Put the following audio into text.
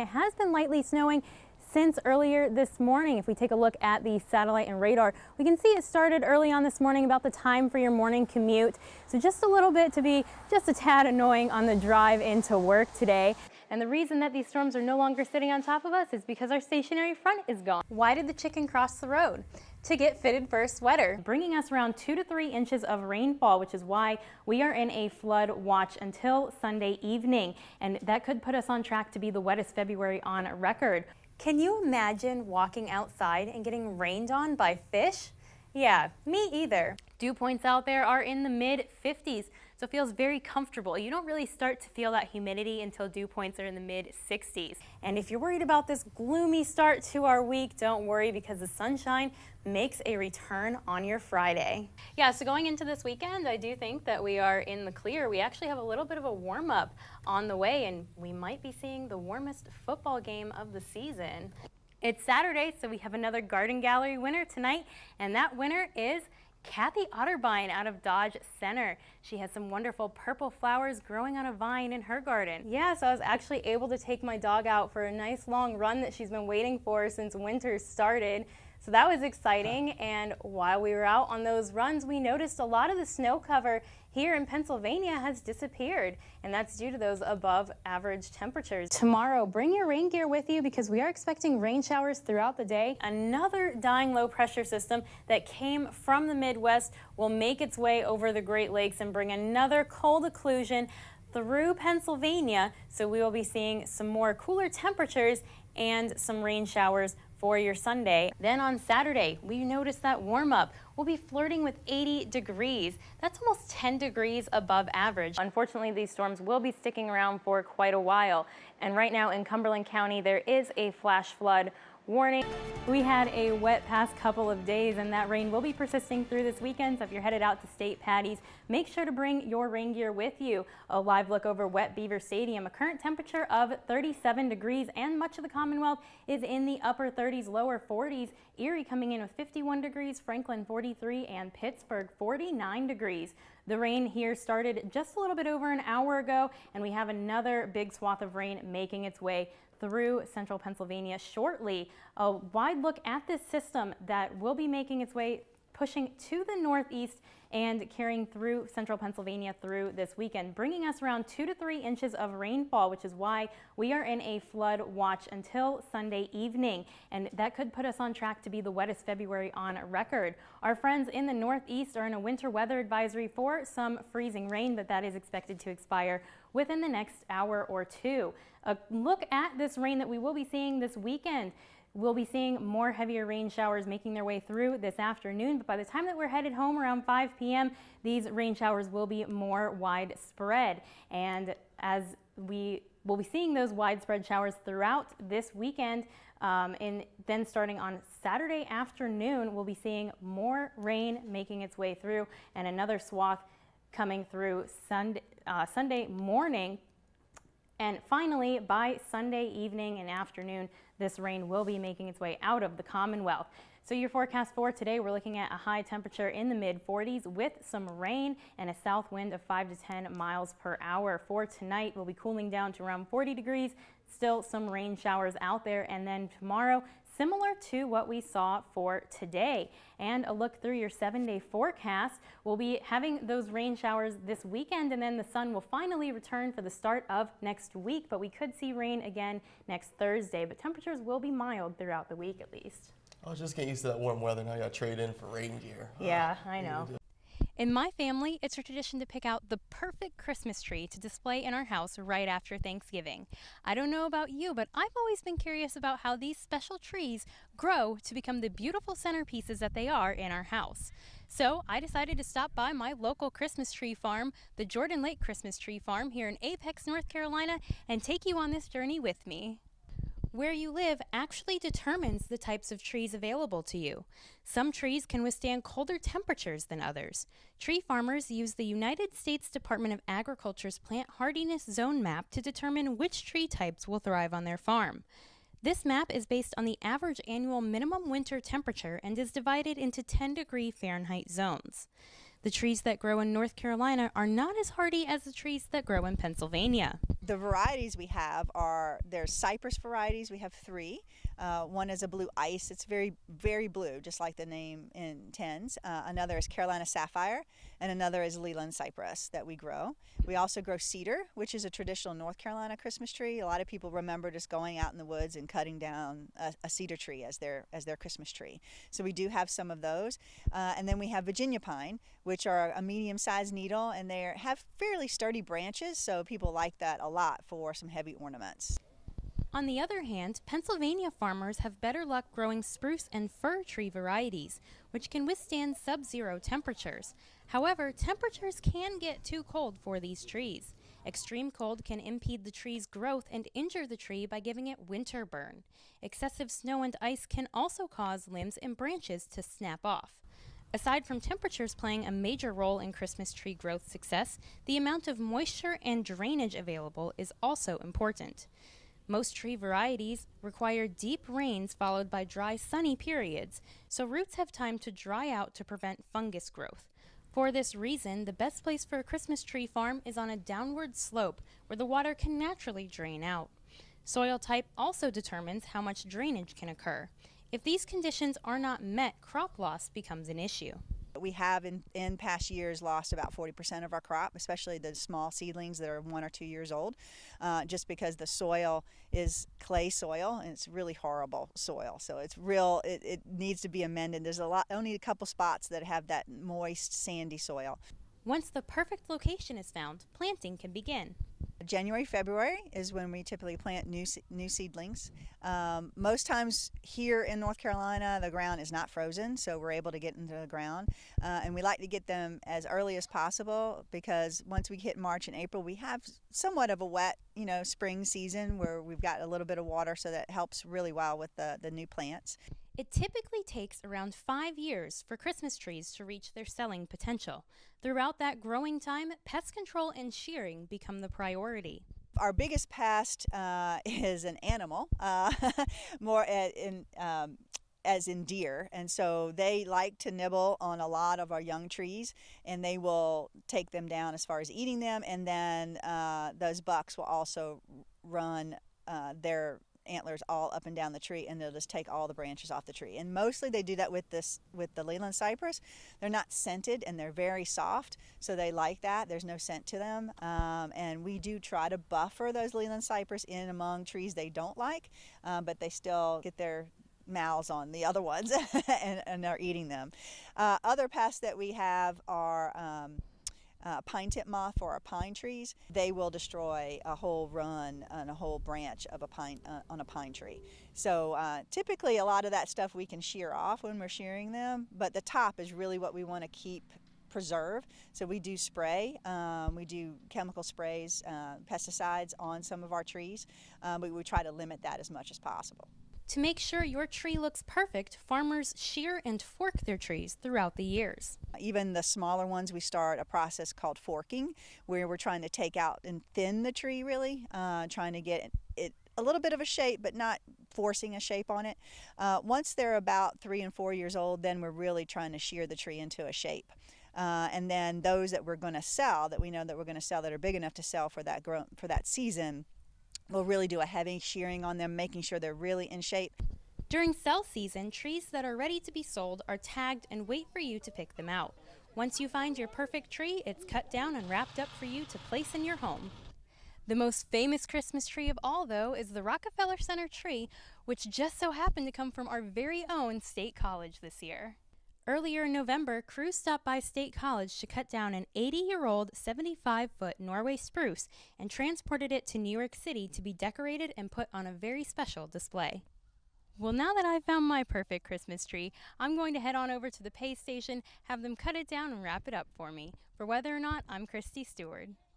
It has been lightly snowing since earlier this morning. If we take a look at the satellite and radar, we can see it started early on this morning, about the time for your morning commute. So just a little bit to be just a tad annoying on the drive into work today. And the reason that these storms are no longer sitting on top of us is because our stationary front is gone. Why did the chicken cross the road? To get fitted for a sweater, bringing us around 2 to 3 inches of rainfall, which is why we are in a flood watch until Sunday evening. And that could put us on track to be the wettest February on record. Can you imagine walking outside and getting rained on by fish? Yeah, me either. Dew points out there are in the mid-50s, so it feels very comfortable. You don't really start to feel that humidity until dew points are in the mid-60s. And if you're worried about this gloomy start to our week, don't worry, because the sunshine makes a return on your Friday. Yeah, so going into this weekend, I do think that we are in the clear. We actually have a little bit of a warm-up on the way, and we might be seeing the warmest football game of the season. It's Saturday, so we have another Garden Gallery winner tonight, and that winner is Kathy Otterbein out of Dodge Center. She has some wonderful purple flowers growing on a vine in her garden. Yeah, so I was actually able to take my dog out for a nice long run that she's been waiting for since winter started. So that was exciting, and while we were out on those runs, we noticed a lot of the snow cover here in Pennsylvania has disappeared, and that's due to those above average temperatures. Tomorrow, bring your rain gear with you because we are expecting rain showers throughout the day. Another dying low pressure system that came from the Midwest will make its way over the Great Lakes and bring another cold occlusion through Pennsylvania, so we will be seeing some more cooler temperatures and some rain showers for your Sunday. Then on Saturday, we noticed that warm up. We'll be flirting with 80 degrees. That's almost 10 degrees above average. Unfortunately, these storms will be sticking around for quite a while. And right now in Cumberland County, there is a flash flood warning. We had a wet past couple of days, and that rain will be persisting through this weekend. So if you're headed out to state patties, make sure to bring your rain gear with you. A live look over Wet Beaver Stadium, a current temperature of 37 degrees, and much of the Commonwealth is in the upper 30s, lower 40s. Erie coming in with 51 degrees, Franklin 43, and Pittsburgh 49 degrees. The rain here started just a little bit over an hour ago, and we have another big swath of rain making its way through central Pennsylvania shortly. A wide look at this system that will be making its way, pushing to the northeast and carrying through central Pennsylvania through this weekend, bringing us around 2 to 3 inches of rainfall, which is why we are in a flood watch until Sunday evening. And that could put us on track to be the wettest February on record. Our friends in the northeast are in a winter weather advisory for some freezing rain, but that is expected to expire within the next hour or two. A look at this rain that we will be seeing this weekend. We'll be seeing more heavier rain showers making their way through this afternoon, but by the time that we're headed home around 5 p.m., these rain showers will be more widespread. And as we will be seeing those widespread showers throughout this weekend, and then starting on Saturday afternoon, we'll be seeing more rain making its way through and another swath coming through Sunday morning. And finally, by Sunday evening and afternoon, this rain will be making its way out of the Commonwealth. So your forecast for today, we're looking at a high temperature in the mid-40s with some rain and a south wind of 5 to 10 miles per hour. For tonight, we'll be cooling down to around 40 degrees, still some rain showers out there. And then tomorrow, similar to what we saw for today. And a look through your 7-day forecast, we'll be having those rain showers this weekend, and then the sun will finally return for the start of next week, but we could see rain again next Thursday, but temperatures will be mild throughout the week at least. I was just getting used to that warm weather. Now I got to trade in for rain gear. Yeah, I know. In my family, it's a tradition to pick out the perfect Christmas tree to display in our house right after Thanksgiving. I don't know about you, but I've always been curious about how these special trees grow to become the beautiful centerpieces that they are in our house. So I decided to stop by my local Christmas tree farm, the Jordan Lake Christmas Tree Farm here in Apex, North Carolina, and take you on this journey with me. Where you live actually determines the types of trees available to you. Some trees can withstand colder temperatures than others. Tree farmers use the United States Department of Agriculture's Plant Hardiness Zone Map to determine which tree types will thrive on their farm. This map is based on the average annual minimum winter temperature and is divided into 10-degree Fahrenheit zones. The trees that grow in North Carolina are not as hardy as the trees that grow in Pennsylvania. The varieties we have there's cypress varieties. We have 3. One is a blue ice. It's very, very blue, just like the name intends. Another is Carolina sapphire, and another is Leland cypress that we grow. We also grow cedar, which is a traditional North Carolina Christmas tree. A lot of people remember just going out in the woods and cutting down a cedar tree as their Christmas tree. So we do have some of those. And then we have Virginia pine, which are a medium-sized needle, and they have fairly sturdy branches, so people like that a lot for some heavy ornaments. On the other hand, Pennsylvania farmers have better luck growing spruce and fir tree varieties, which can withstand sub-zero temperatures. However, temperatures can get too cold for these trees. Extreme cold can impede the tree's growth and injure the tree by giving it winter burn. Excessive snow and ice can also cause limbs and branches to snap off. Aside from temperatures playing a major role in Christmas tree growth success, the amount of moisture and drainage available is also important. Most tree varieties require deep rains followed by dry, sunny periods, so roots have time to dry out to prevent fungus growth. For this reason, the best place for a Christmas tree farm is on a downward slope where the water can naturally drain out. Soil type also determines how much drainage can occur. If these conditions are not met, crop loss becomes an issue. We have in past years lost about 40% of our crop, especially the small seedlings that are 1 or 2 years old, just because the soil is clay soil and it's really horrible soil. So it needs to be amended. There's only a couple spots that have that moist, sandy soil. Once the perfect location is found, planting can begin. January, February is when we typically plant new seedlings. Most times here in North Carolina, the ground is not frozen, so we're able to get into the ground. And we like to get them as early as possible because once we hit March and April, we have somewhat of a wet, spring season where we've got a little bit of water, so that helps really well with the new plants. It typically takes around 5 years for Christmas trees to reach their selling potential. Throughout that growing time, pest control and shearing become the priority. Our biggest pest is an animal, more as in deer, and so they like to nibble on a lot of our young trees, and they will take them down as far as eating them, and then those bucks will also run their antlers all up and down the tree, and they'll just take all the branches off the tree. And mostly they do that with the Leland cypress. They're not scented and they're very soft, so they like that. There's no scent to them, and we do try to buffer those Leland cypress in among trees they don't like, but they still get their mouths on the other ones and they're eating them. Other pests that we have are pine tip moth for our pine trees. They will destroy a whole run and a whole branch of a pine on a pine tree. So typically a lot of that stuff we can shear off when we're shearing them, but the top is really what we want to preserve. So we do spray, we do chemical sprays, pesticides on some of our trees, but we try to limit that as much as possible. To make sure your tree looks perfect, farmers shear and fork their trees throughout the years. Even the smaller ones, we start a process called forking, where we're trying to take out and thin the tree really, trying to get it a little bit of a shape, but not forcing a shape on it. Once they're about 3 and 4 years old, then we're really trying to shear the tree into a shape. And then those that we're going to sell, that we know that we're going to sell, that are big enough to sell for that season, we'll really do a heavy shearing on them, making sure they're really in shape. During sell season, trees that are ready to be sold are tagged and wait for you to pick them out. Once you find your perfect tree, it's cut down and wrapped up for you to place in your home. The most famous Christmas tree of all, though, is the Rockefeller Center tree, which just so happened to come from our very own State College this year. Earlier in November, crews stopped by State College to cut down an 80-year-old 75-foot Norway spruce and transported it to New York City to be decorated and put on a very special display. Well, now that I've found my perfect Christmas tree, I'm going to head on over to the pay station, have them cut it down and wrap it up for me. For Whether or Not, I'm Kristy Steward.